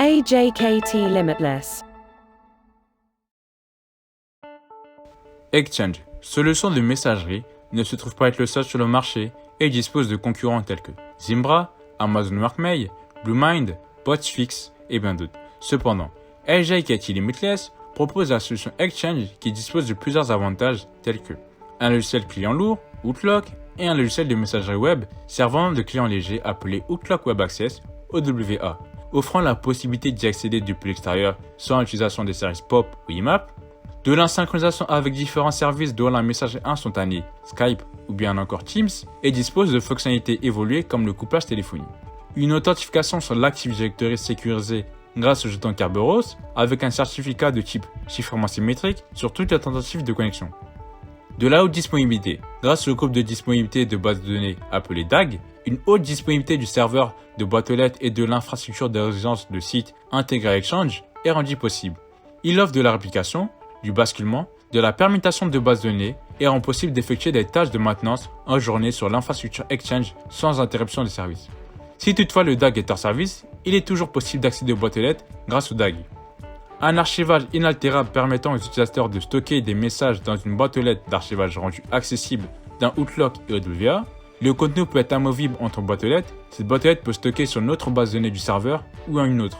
AJKT Limitless. Exchange, solution de messagerie, ne se trouve pas être le seul sur le marché et dispose de concurrents tels que Zimbra, Amazon Workmail, Bluemind, Postfix et bien d'autres. Cependant, AJKT Limitless propose la solution Exchange qui dispose de plusieurs avantages tels que un logiciel client lourd, Outlook, et un logiciel de messagerie web servant de client léger appelé Outlook Web Access, OWA, offrant la possibilité d'y accéder depuis l'extérieur sans l'utilisation des services POP ou IMAP, de l'insynchronisation avec différents services dont la messagerie instantanée, Skype ou bien encore Teams, et dispose de fonctionnalités évoluées comme le couplage téléphonique. Une authentification sur l'Active Directory sécurisée grâce au jeton Kerberos avec un certificat de type chiffrement symétrique sur toute la tentative de connexion. De la haute disponibilité, grâce au groupe de disponibilité de base de données appelé DAG, une haute disponibilité du serveur de boîte aux lettres et de l'infrastructure de résilience de site intégré à Exchange est rendue possible. Il offre de la réplication, du basculement, de la permutation de bases de données et rend possible d'effectuer des tâches de maintenance en journée sur l'infrastructure Exchange sans interruption de service. Si toutefois le DAG est hors service, il est toujours possible d'accéder aux boîtes aux lettres grâce au DAG. Un archivage inaltérable permettant aux utilisateurs de stocker des messages dans une boîte aux lettres d'archivage rendue accessible dans Outlook et OWA. Le contenu peut être amovible entre boîtes aux lettres. Cette boîte aux lettres peut stocker sur une autre base de données du serveur ou en une autre.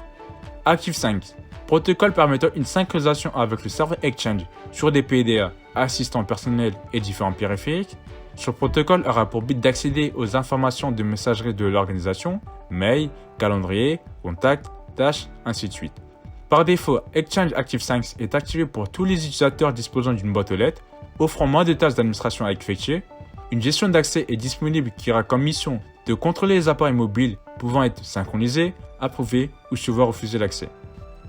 ActiveSync, protocole permettant une synchronisation avec le serveur Exchange sur des PDA, assistants personnels et différents périphériques. Ce protocole aura pour but d'accéder aux informations de messagerie de l'organisation, mail, calendrier, contacts, tâches, ainsi de suite. Par défaut, Exchange ActiveSync est activé pour tous les utilisateurs disposant d'une boîte aux lettres, offrant moins de tâches d'administration à effectuer. Une gestion d'accès est disponible qui aura comme mission de contrôler les appareils mobiles pouvant être synchronisés, approuvés ou se voir refuser l'accès.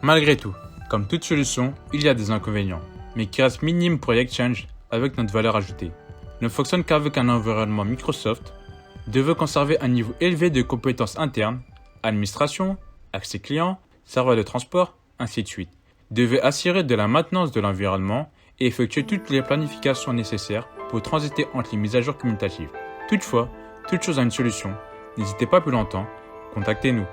Malgré tout, comme toute solution, il y a des inconvénients, mais qui restent minimes pour Exchange avec notre valeur ajoutée. Ne fonctionne qu'avec un environnement Microsoft, veut conserver un niveau élevé de compétences internes, administration, accès client, serveur de transport, ainsi de suite. Devait assurer de la maintenance de l'environnement et effectuer toutes les planifications nécessaires pour transiter entre les mises à jour commutatives. Toutefois, toute chose a une solution. N'hésitez pas plus longtemps, contactez-nous.